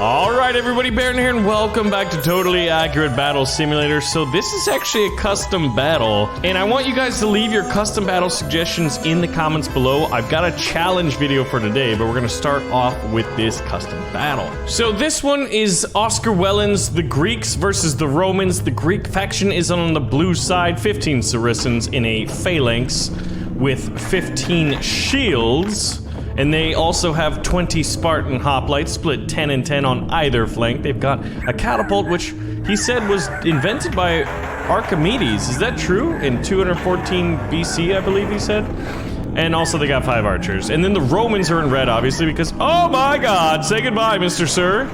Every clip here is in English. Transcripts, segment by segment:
Alright everybody, Baron here and welcome back to Totally Accurate Battle Simulator. So this is actually a custom battle, and I want you guys to leave your custom battle suggestions in the comments below. I've got a challenge video for today, but we're gonna start off with this custom battle. So this one is Oscar Whelan's The Greeks versus the Romans. The Greek faction is on the blue side, 15 Saracens in a phalanx with 15 shields. And they also have 20 Spartan hoplites, split 10 and 10 on either flank. They've got a catapult, which he said was invented by Archimedes. Is that true? In 214 BC, I believe he said. And also they got 5 archers. And then the Romans are in red, obviously, because, oh my god, say goodbye, Mr. Sir.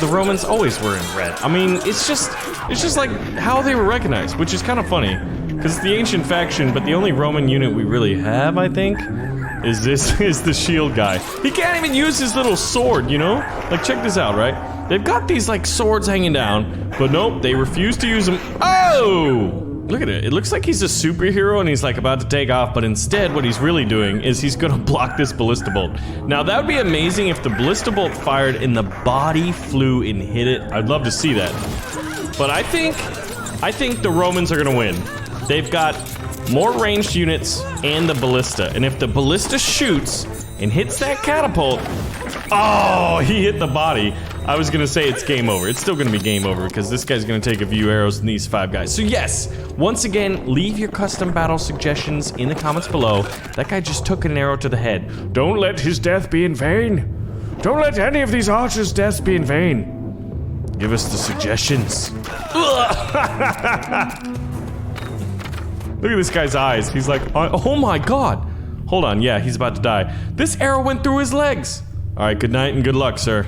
The Romans always were in red. I mean, it's just like how they were recognized, which is kind of funny. Because it's the ancient faction, but the only Roman unit we really have, I think, is the shield guy. He can't even use his little sword, you know? Like, check this out, right? They've got these, like, swords hanging down, but nope, they refuse to use them. Oh! Look at it. It looks like he's a superhero and he's, like, about to take off, but instead, what he's really doing is he's gonna block this ballista bolt. Now, that would be amazing if the ballista bolt fired and the body flew and hit it. I'd love to see that. But I think the Romans are gonna win. They've got more ranged units and the ballista. And if the ballista shoots and hits that catapult, oh, he hit the body. I was gonna say it's game over. It's still gonna be game over because this guy's gonna take a few arrows in these 5 guys. So yes, once again, leave your custom battle suggestions in the comments below. That guy just took an arrow to the head. Don't let his death be in vain. Don't let any of these archers' deaths be in vain. Give us the suggestions. Look at this guy's eyes. He's like, oh my god. Hold on, yeah, he's about to die. This arrow went through his legs. All right, good night and good luck, sir.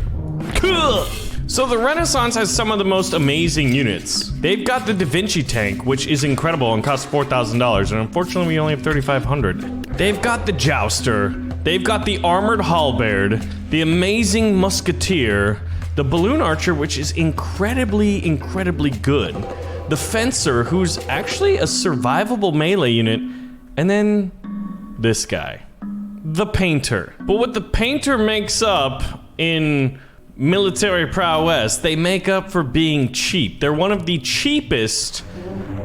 So the Renaissance has some of the most amazing units. They've got the Da Vinci tank, which is incredible and costs $4,000, and unfortunately we only have 3,500. They've got the Jouster. They've got the Armored Halberd, the Amazing Musketeer, the Balloon Archer, which is incredibly good. The Fencer, who's actually a survivable melee unit, and then this guy, the Painter. But what the Painter makes up in military prowess, they make up for being cheap. They're one of the cheapest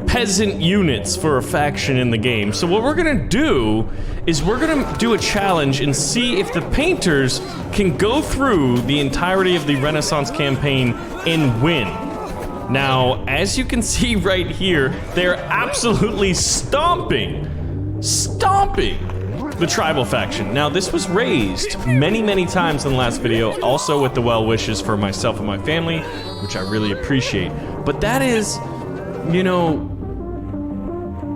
peasant units for a faction in the game. So what we're gonna do is we're gonna do a challenge and see if the Painters can go through the entirety of the Renaissance campaign and win. Now, as you can see right here, they're absolutely stomping the tribal faction. Now, this was raised many times in the last video, also with the well wishes for myself and my family, which I really appreciate. But that is, you know,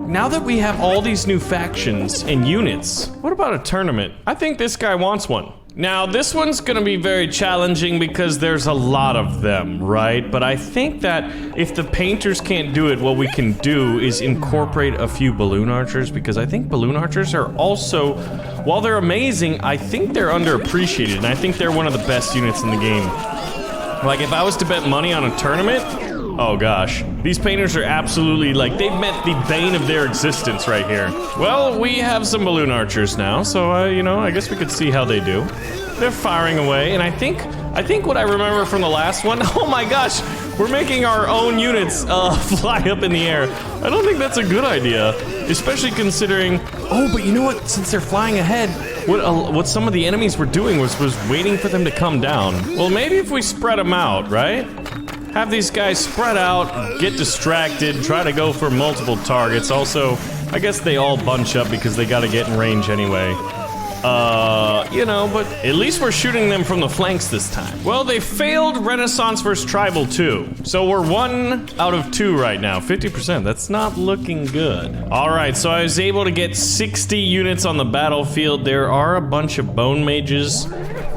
now that we have all these new factions and units, what about a tournament? I think this guy wants one. Now, this one's gonna be very challenging because there's a lot of them, right? But I think that if the Painters can't do it, what we can do is incorporate a few Balloon Archers, because I think Balloon Archers are also, while they're amazing, I think they're underappreciated, and I think they're one of the best units in the game. Like, if I was to bet money on a tournament, oh gosh, these Painters are absolutely, like, they've met the bane of their existence right here. Well, we have some Balloon Archers now, so, you know, I guess we could see how they do. They're firing away, and I think what I remember from the last one, oh my gosh, we're making our own units fly up in the air. I don't think that's a good idea, especially considering, oh, but you know what, since they're flying ahead, what some of the enemies were doing was waiting for them to come down. Well, maybe if we spread them out, right? Have these guys spread out, get distracted, try to go for multiple targets. Also, I guess they all bunch up because they gotta get in range anyway. You know, but at least we're shooting them from the flanks this time. Well, they failed Renaissance vs. Tribal 2. So we're 1 out of 2 right now, 50%. That's not looking good. All right, so I was able to get 60 units on the battlefield. There are a bunch of Bone Mages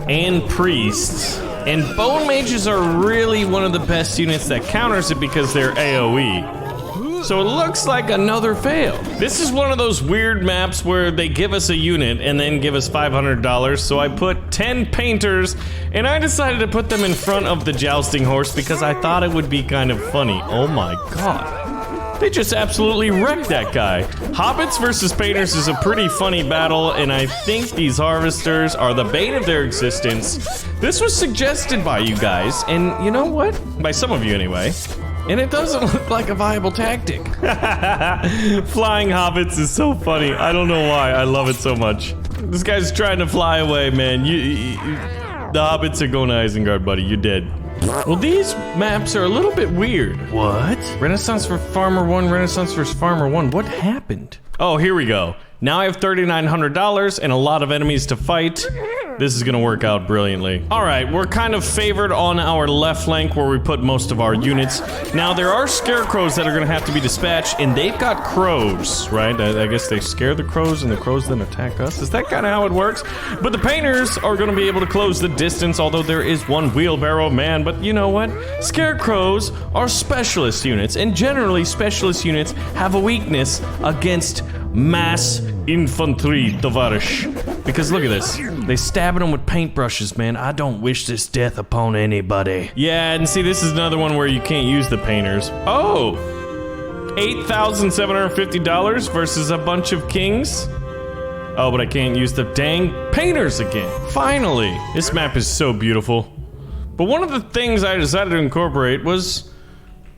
and Priests. And Bone Mages are really one of the best units that counters it because they're AoE. So it looks like another fail. This is one of those weird maps where they give us a unit and then give us $500, so I put 10 Painters, and I decided to put them in front of the jousting horse because I thought it would be kind of funny. Oh my god. They just absolutely wrecked that guy. Hobbits versus painters is a pretty funny battle, and I think these harvesters are the bane of their existence. This was suggested by you guys, and you know what? By some of you anyway. And it doesn't look like a viable tactic. Flying hobbits is so funny. I don't know why. I love it so much. This guy's trying to fly away, man. The hobbits are going to Isengard, buddy. You're dead. Well, these maps are a little bit weird. What? Renaissance for Farmer 1, Renaissance for Farmer 1. What happened? Oh, here we go. Now I have $3,900 and a lot of enemies to fight. This is gonna work out brilliantly. All right, we're kind of favored on our left flank where we put most of our units. Now, there are scarecrows that are gonna have to be dispatched, and they've got crows, right? I guess they scare the crows, and the crows then attack us. Is that kind of how it works? But the painters are gonna be able to close the distance, although there is one wheelbarrow man. But you know what? Scarecrows are specialist units, and generally specialist units have a weakness against mass infantry, tovarish. Because look at this. They stabbing them with paintbrushes, man. I don't wish this death upon anybody. Yeah, and see, this is another one where you can't use the painters. Oh! $8,750 versus a bunch of kings? Oh, but I can't use the dang painters again. Finally! This map is so beautiful. But one of the things I decided to incorporate was...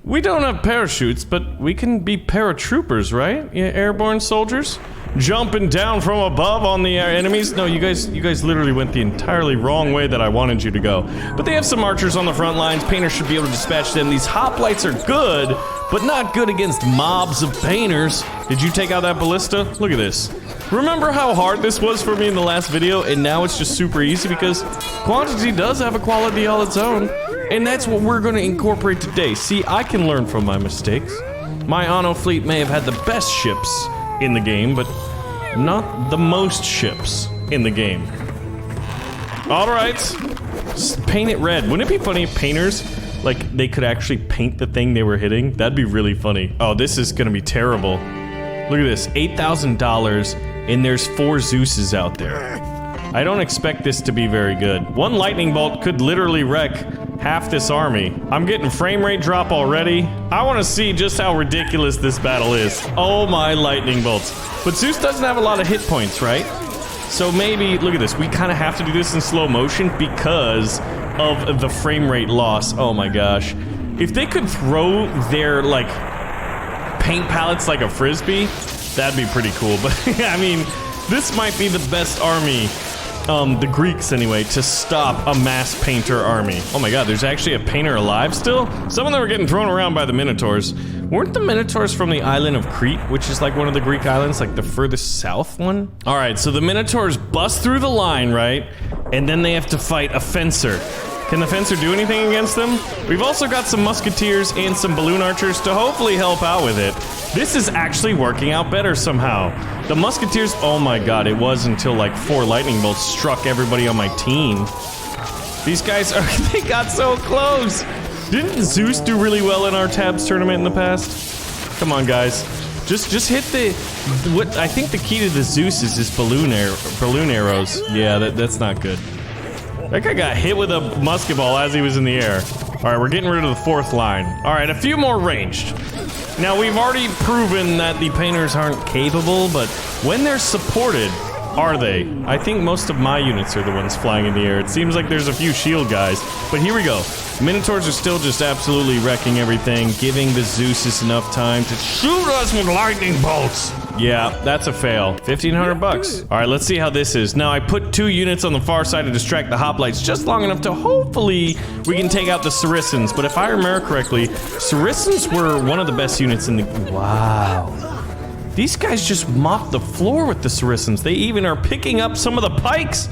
we don't have parachutes, but we can be paratroopers, right? Yeah, airborne soldiers? Jumping down from above on the enemies? No, you guys literally went the entirely wrong way that I wanted you to go. But they have some archers on the front lines. Painters should be able to dispatch them. These hoplites are good, but not good against mobs of painters. Did you take out that ballista? Look at this. Remember how hard this was for me in the last video, and now it's just super easy because quantity does have a quality all its own. And that's what we're gonna incorporate today. See, I can learn from my mistakes. My Anno fleet may have had the best ships in the game, but not the most ships in the game. Alright. Just paint it red. Wouldn't it be funny if painters, like, they could actually paint the thing they were hitting? That'd be really funny. Oh, this is gonna be terrible. Look at this, $8,000, and there's 4 Zeuses out there. I don't expect this to be very good. One lightning bolt could literally wreck half this army. I'm getting frame rate drop already. I want to see just how ridiculous this battle is. Oh my lightning bolts. But Zeus doesn't have a lot of hit points, right? So maybe, look at this, we kind of have to do this in slow motion because of the frame rate loss. Oh my gosh. If they could throw their, like, paint palettes like a frisbee, that'd be pretty cool. But, I mean, this might be the best army, the Greeks anyway, to stop a mass painter army. Oh my god, there's actually a painter alive still? Some of them are getting thrown around by the Minotaurs. Weren't the Minotaurs from the island of Crete, which is like one of the Greek islands, like the furthest south one? Alright, so the Minotaurs bust through the line, right? And then they have to fight a fencer. Can the fencer do anything against them? We've also got some musketeers and some balloon archers to hopefully help out with it. This is actually working out better somehow. The musketeers, oh my god, it was until like 4 lightning bolts struck everybody on my team. These guys are, they got so close. Didn't Zeus do really well in our tabs tournament in the past? Come on, guys. Just hit the, what I think the key to the Zeus is balloon arrows. Yeah, that's not good. That guy got hit with a musket ball as he was in the air. Alright, we're getting rid of the 4th line. Alright, a few more ranged. Now, we've already proven that the painters aren't capable, but when they're supported, are they? I think most of my units are the ones flying in the air. It seems like there's a few shield guys, but here we go. Minotaurs are still just absolutely wrecking everything, giving the Zeuses enough time to shoot us with lightning bolts. Yeah, that's a fail. 1,500 bucks. All right, let's see how this is. Now, I put 2 units on the far side to distract the hoplites just long enough to hopefully we can take out the Saracens. But if I remember correctly, Saracens were one of the best units in the... Wow. These guys just mop the floor with the Saracens. They even are picking up some of the pikes.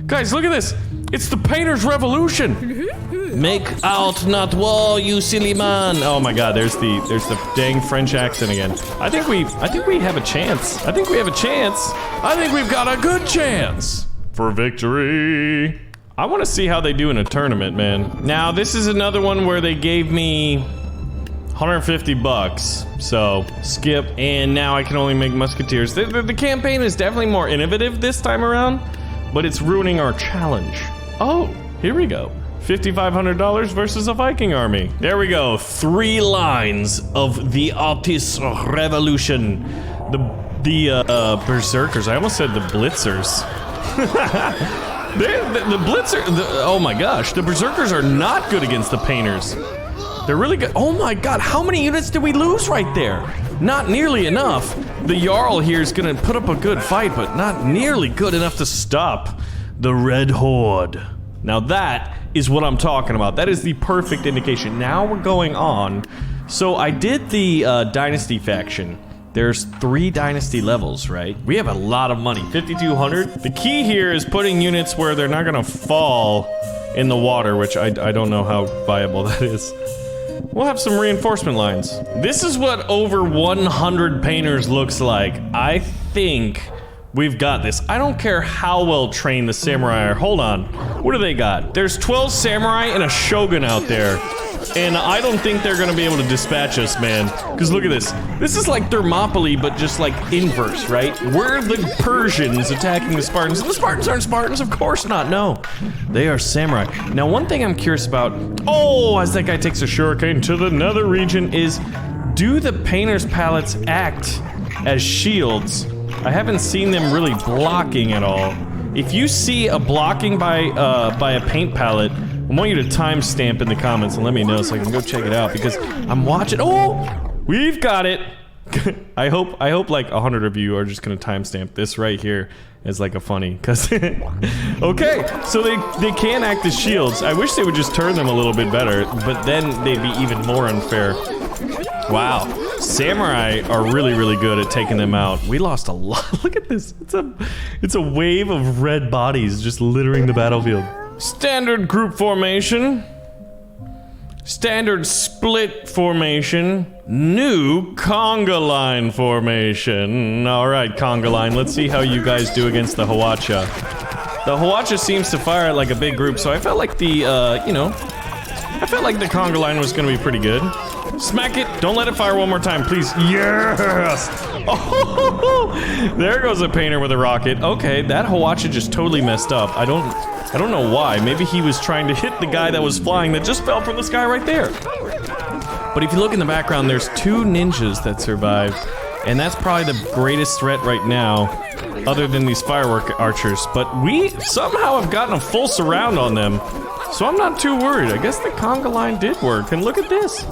Guys, look at this. It's the Painter's Revolution. Make out, not war, you silly man. Oh my god, there's the dang French accent again. I think we have a chance. I think we have a chance. I think we've got a good chance for victory. I want to see how they do in a tournament, man. Now, this is another one where they gave me 150 bucks. So, skip. And now I can only make musketeers. The campaign is definitely more innovative this time around, but it's ruining our challenge. Oh, here we go. $5,500 versus a Viking army. There we go. 3 lines of the Artis Revolution. The Berserkers. I almost said the Blitzers. the Blitzer. Oh my gosh. The Berserkers are not good against the Painters. They're really good. Oh my god. How many units did we lose right there? Not nearly enough. The Jarl here is gonna put up a good fight, but not nearly good enough to stop the Red Horde. Now that is what I'm talking about. That is the perfect indication. Now we're going on. So I did the Dynasty Faction. There's 3 Dynasty levels, right? We have a lot of money, 5,200. The key here is putting units where they're not gonna fall in the water, which I don't know how viable that is. We'll have some reinforcement lines. This is what over 100 painters looks like. I think we've got this. I don't care how well trained the samurai are. Hold on. What do they got? There's 12 samurai and a shogun out there. And I don't think they're gonna be able to dispatch us, man. Because look at this. This is like Thermopylae, but just like inverse, right? We're the Persians attacking the Spartans. The Spartans aren't Spartans, of course not, no. They are samurai. Now, one thing I'm curious about, oh, as that guy takes a shuriken to the nether region, is do the painter's palettes act as shields? I haven't seen them really blocking at all. If you see a blocking by a paint palette, I want you to timestamp in the comments and let me know so I can go check it out, because I'm watching. Oh, we've got it. I hope like 100 of you are just gonna timestamp this right here as like a funny, cause okay, so they can act as shields. I wish they would just turn them a little bit better, but then they'd be even more unfair. Wow, samurai are really good at taking them out. We lost a lot. Look at this. It's a wave of red bodies just littering the battlefield. Standard group formation. Standard split formation. New conga line formation. Alright, conga line. Let's see how you guys do against the Hwacha. The Hwacha seems to fire at like a big group, so I felt like the, I felt like the conga line was gonna be pretty good. Smack it! Don't let it fire one more time, please. Yes! Oh, there goes a painter with a rocket. Okay, that Hwacha just totally messed up. I don't know why. Maybe he was trying to hit the guy that was flying that just fell from the sky right there. But if you look in the background, there's 2 ninjas that survived, and that's probably the greatest threat right now, other than these firework archers. But we somehow have gotten a full surround on them, so I'm not too worried. I guess the conga line did work, and look at this.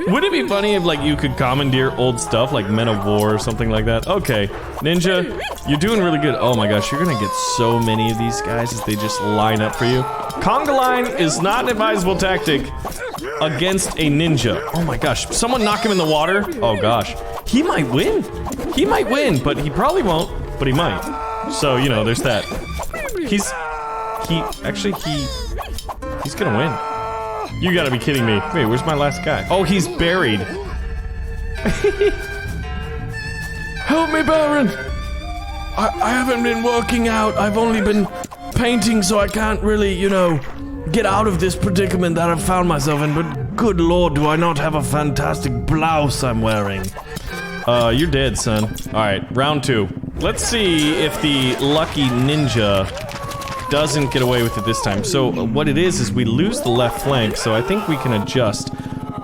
Would it be funny if, like, you could commandeer old stuff, like Men of War or something like that? Okay, Ninja, you're doing really good. Oh my gosh, you're gonna get so many of these guys as they just line up for you. Conga line is not an advisable tactic against a ninja. Oh my gosh, someone knock him in the water? Oh gosh, he might win. He might win, but he probably won't, but he might. So, you know, there's that. He's gonna win. You gotta be kidding me. Wait, where's my last guy? Oh, he's buried. Help me, Baron! I haven't been working out. I've only been painting, so I can't really, you know, get out of this predicament that I've found myself in, but good lord, do I not have a fantastic blouse I'm wearing. You're dead, son. Alright, round 2. Let's see if the lucky ninja doesn't get away with it this time. So what it is we lose the left flank, so I think we can adjust.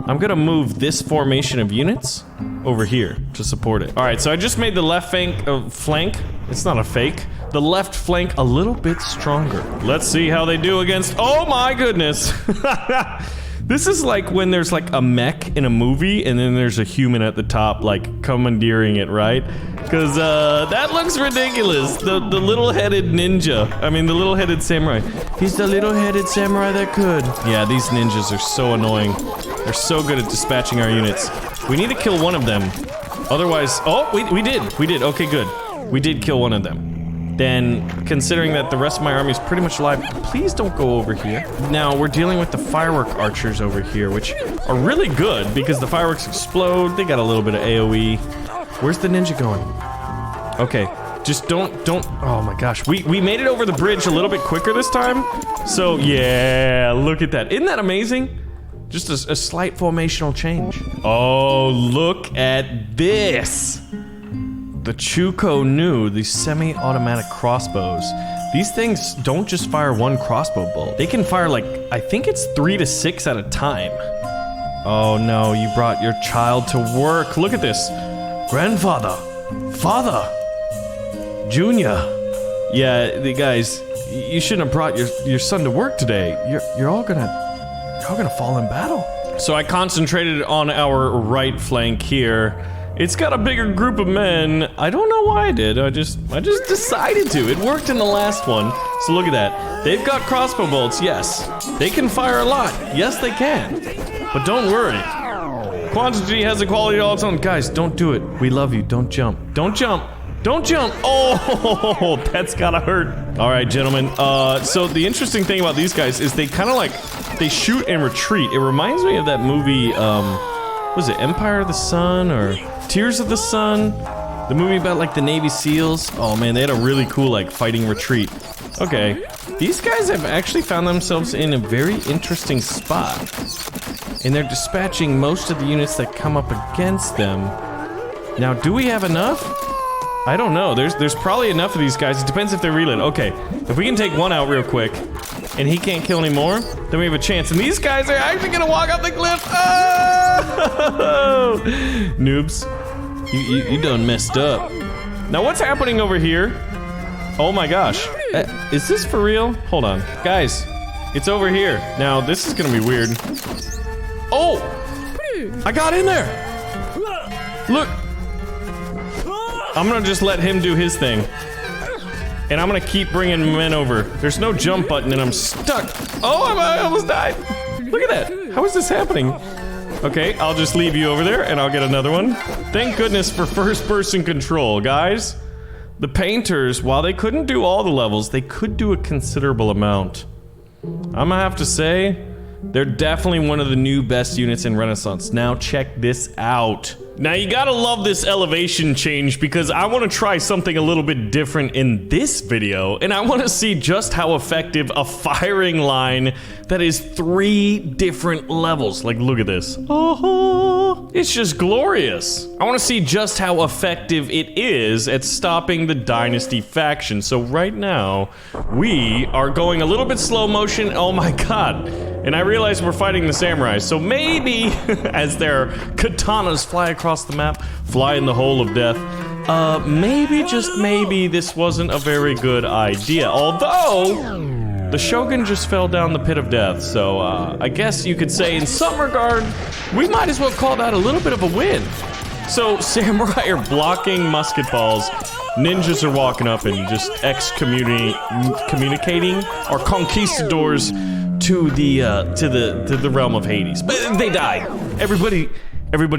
I'm gonna move this formation of units over here to support it. Alright, so I just made the left flank, it's not a fake, the left flank a little bit stronger. Let's see how they do against, oh my goodness! This is like when there's like a mech in a movie and then there's a human at the top like commandeering it, right? Because that looks ridiculous. The little-headed ninja. I mean, the little-headed samurai. He's the little-headed samurai that could. Yeah, these ninjas are so annoying. They're so good at dispatching our units. We need to kill one of them. Otherwise, oh, we did. Okay, good. We did kill one of them. Then, considering that the rest of my army is pretty much alive, please don't go over here. Now, we're dealing with the firework archers over here, which are really good because the fireworks explode. They got a little bit of AoE. Where's the ninja going? Okay, just don't, oh my gosh. We made it over the bridge a little bit quicker this time. So, yeah, look at that. Isn't that amazing? Just a slight formational change. Oh, look at this. The Chuko Nu, the semi-automatic crossbows. these things don't just fire one crossbow bolt. They can fire like, I think it's 3 to 6 at a time. Oh no, you brought your child to work. Look at this. Grandfather. Father. Junior. Yeah, the guys, you shouldn't have brought your son to work today. You're all gonna fall in battle. So I concentrated on our right flank here. It's got a bigger group of men. I don't know why I did. I just decided to. It worked in the last one. So look at that. They've got crossbow bolts, yes. They can fire a lot. Yes, they can. But don't worry. Quantity has a quality all its own. Guys, don't do it. We love you. Don't jump. Don't jump. Don't jump. Oh, that's gotta hurt. All right, gentlemen. So the interesting thing about these guys is they kind of like, they shoot and retreat. It reminds me of that movie, was it Empire of the Sun or Tears of the Sun? The movie about like the Navy SEALs. Oh man, they had a really cool like fighting retreat. Okay, these guys have actually found themselves in a very interesting spot. And they're dispatching most of the units that come up against them. Now, do we have enough? I don't know. There's probably enough of these guys. It depends if they're reload. Okay, if we can take one out real quick, and he can't kill anymore, then we have a chance. And these guys are actually gonna walk off the cliff. Oh! Noobs, you done messed up. Now what's happening over here? Oh my gosh, is this for real? Hold on, guys, it's over here. Now this is gonna be weird. Oh, I got in there. Look. I'm gonna just let him do his thing. And I'm gonna keep bringing men over. There's no jump button and I'm stuck. Oh, I almost died. Look at that. How is this happening? Okay, I'll just leave you over there and I'll get another one. Thank goodness for first-person control, guys. The painters, while they couldn't do all the levels, they could do a considerable amount. I'm gonna have to say, they're definitely one of the new best units in Renaissance. Now check this out. Now you gotta love this elevation change because I want to try something a little bit different in this video, and I want to see just how effective a firing line that is 3 different levels. Like, look at this. Oh, it's just glorious. I want to see just how effective it is at stopping the Dynasty Faction. So right now, we are going a little bit slow motion. Oh my god. And I realize we're fighting the samurais, so maybe, as their katanas fly across the map, fly in the hole of death, maybe, just maybe, this wasn't a very good idea. Although, the Shogun just fell down the pit of death, so, I guess you could say, in some regard, we might as well call that a little bit of a win. So, samurai are blocking musket balls, ninjas are walking up and just communicating, or conquistadors, to the realm of Hades. But they died. Everybody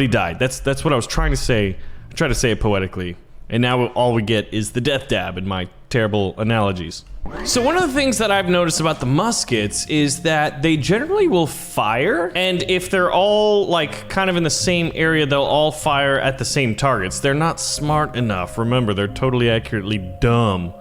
died. That's what I was trying to say. I tried to say it poetically. And now all we get is the death dab in my terrible analogies. So one of the things that I've noticed about the muskets is that they generally will fire, and if they're all like kind of in the same area, they'll all fire at the same targets. They're not smart enough. Remember, they're totally accurately dumb.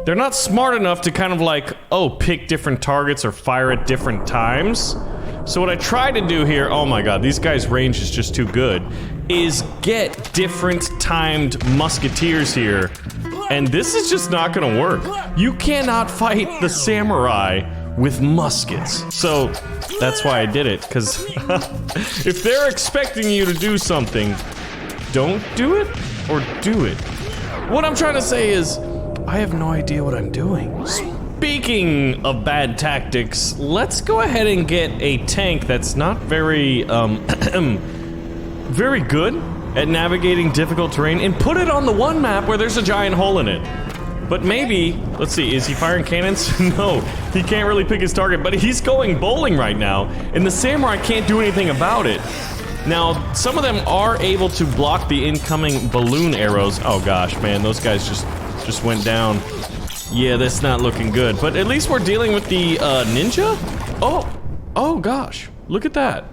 They're not smart enough to kind of like, oh, pick different targets or fire at different times. So what I try to do here, oh my god, these guys' range is just too good, is get different timed musketeers here. And this is just not gonna work. You cannot fight the samurai with muskets. So that's why I did it, because if they're expecting you to do something, don't do it or do it. What I'm trying to say is, I have no idea what I'm doing. Speaking of bad tactics, let's go ahead and get a tank that's not very, very good at navigating difficult terrain and put it on the one map where there's a giant hole in it. But maybe, let's see, is he firing cannons? No, he can't really pick his target, but he's going bowling right now, and the samurai can't do anything about it. Now, some of them are able to block the incoming balloon arrows. Oh gosh, man, those guys just went down. Yeah, that's not looking good, but at least we're dealing with the ninja? Oh gosh, look at that.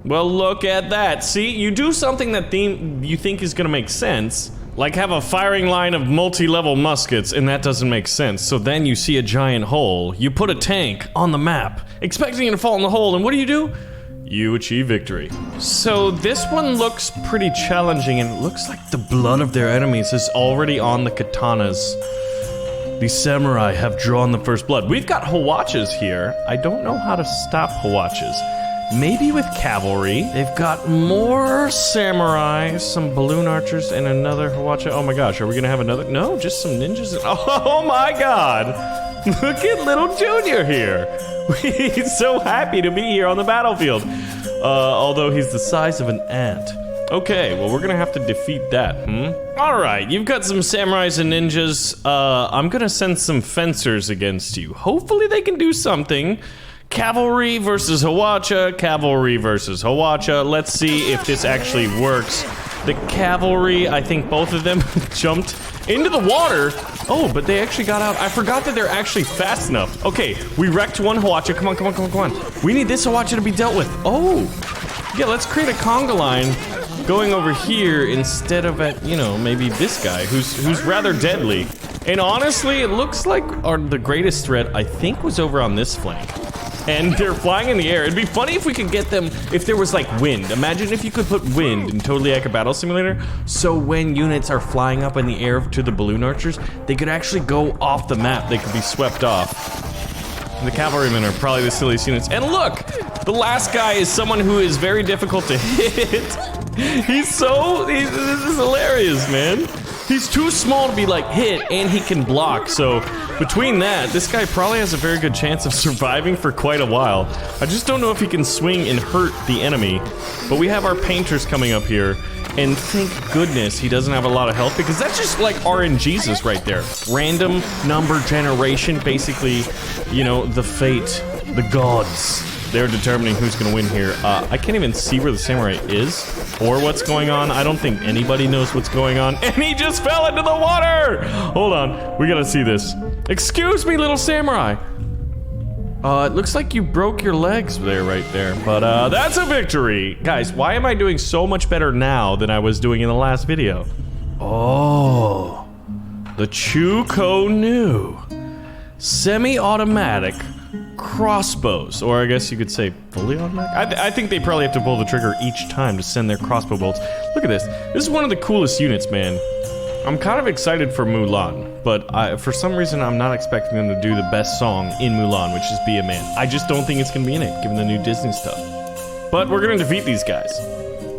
Well, look at that. See, you do something that you think is gonna make sense, like have a firing line of multi-level muskets, and that doesn't make sense. So then you see a giant hole, you put a tank on the map, expecting it to fall in the hole, and what do? You achieve victory. So this one looks pretty challenging, and it looks like the blood of their enemies is already on the katanas. The samurai have drawn the first blood. We've got Hawachas here. I don't know how to stop Hawachas. Maybe with cavalry. They've got more samurai, some balloon archers, and another Hawacha. Oh my gosh, are we gonna have another? No, just some ninjas. Oh my god! Look at little Junior here. He's so happy to be here on the battlefield. Although he's the size of an ant. Okay, well, we're gonna have to defeat that, Alright, you've got some samurais and ninjas. I'm gonna send some fencers against you. Hopefully they can do something. Cavalry versus Hawacha, cavalry versus Hawacha. Let's see if this actually works. The cavalry, I think both of them jumped into the water. Oh, but they actually got out. I forgot that they're actually fast enough. Okay, we wrecked one Hawacha. Come on, come on, come on, come on. We need this Hawacha to be dealt with. Oh, yeah, let's create a conga line going over here instead of at, you know, maybe this guy who's rather deadly. And honestly, it looks like the greatest threat, I think, was over on this flank. And they're flying in the air. It'd be funny if we could get them, if there was like wind. Imagine if you could put wind in Totally Like a Battle Simulator, so when units are flying up in the air to the balloon archers, they could actually go off the map. They could be swept off. The cavalrymen are probably the silliest units. And look, the last guy is someone who is very difficult to hit. This is hilarious, man. He's too small to be like hit, and he can block, so between that, this guy probably has a very good chance of surviving for quite a while. I just don't know if he can swing and hurt the enemy, but we have our painters coming up here, and thank goodness he doesn't have a lot of health, because that's just like RNGesus right there. Random number generation, basically, you know, the fate, the gods. They're determining who's gonna win here. I can't even see where the samurai is or what's going on. I don't think anybody knows what's going on. And he just fell into the water! Hold on, we gotta see this. Excuse me, little samurai. It looks like you broke your legs there, right there. But that's a victory. Guys, why am I doing so much better now than I was doing in the last video? Oh, the Chuko new semi-automatic crossbows, or I guess you could say fully automatic. I think they probably have to pull the trigger each time to send their crossbow bolts. Look at this. This is one of the coolest units, man. I'm kind of excited for Mulan, but for some reason I'm not expecting them to do the best song in Mulan, which is Be a Man. I just don't think it's gonna be in it, given the new Disney stuff. But we're gonna defeat these guys.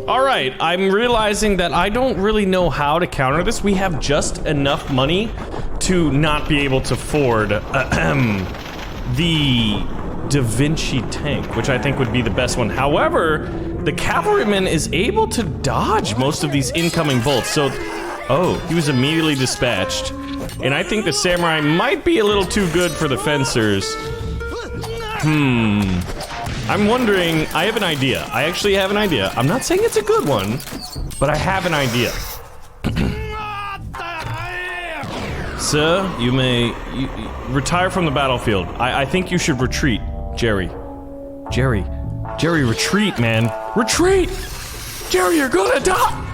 Alright, I'm realizing that I don't really know how to counter this. We have just enough money to not be able to afford the Da Vinci tank, which I think would be the best one. However, the cavalryman is able to dodge most of these incoming bolts, so... Oh, he was immediately dispatched. And I think the samurai might be a little too good for the fencers. I'm wondering... I have an idea. I actually have an idea. I'm not saying it's a good one, but I have an idea. Sir, you may retire from the battlefield. I think you should retreat, Jerry. Jerry, retreat, man. Retreat! Jerry, you're gonna die!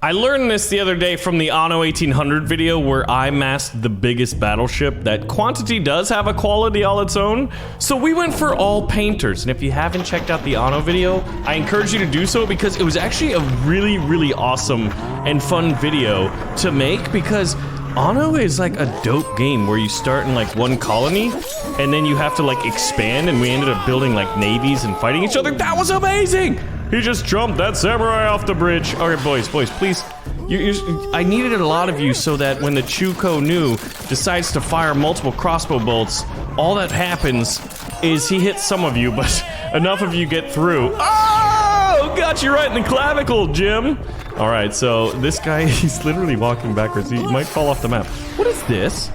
I learned this the other day from the Anno 1800 video where I masked the biggest battleship, that quantity does have a quality all its own. So we went for all painters, and if you haven't checked out the Anno video, I encourage you to do so because it was actually a really, really awesome and fun video to make, because Anno is like a dope game where you start in like one colony and then you have to like expand, and we ended up building like navies and fighting each other. That was amazing! He just jumped that samurai off the bridge. Okay, boys, please. I needed a lot of you so that when the Chuko Nu decides to fire multiple crossbow bolts, all that happens is he hits some of you, but enough of you get through. Oh! Got you right in the clavicle, Jim! Alright, so this guy, he's literally walking backwards. He might fall off the map. What is this?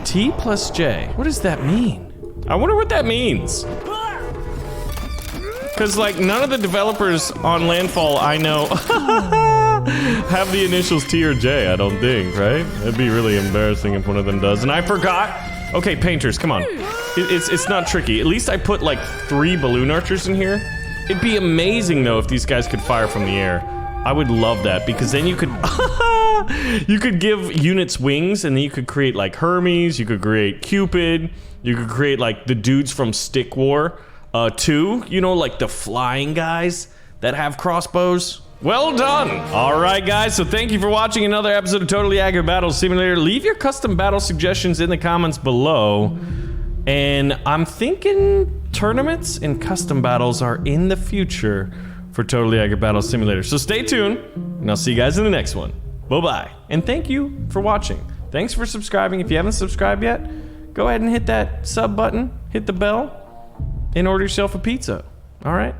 T plus J. What does that mean? I wonder what that means. Because, like, none of the developers on Landfall I know have the initials T or J, I don't think, right? It'd be really embarrassing if one of them does. And I forgot. Okay, painters, come on. It's not tricky. At least I put, like, 3 balloon archers in here. It'd be amazing, though, if these guys could fire from the air. I would love that, because then you could... you could give units wings, and then you could create, like, Hermes, you could create Cupid, you could create, like, the dudes from Stick War. 2, you know, like the flying guys that have crossbows. Well done. All right, guys, so thank you for watching another episode of Totally Accurate Battle Simulator. Leave your custom battle suggestions in the comments below. And I'm thinking tournaments and custom battles are in the future for Totally Accurate Battle Simulator. So stay tuned, and I'll see you guys in the next one. Bye-bye. And thank you for watching. Thanks for subscribing. If you haven't subscribed yet, go ahead and hit that sub button, hit the bell, and order yourself a pizza. All right?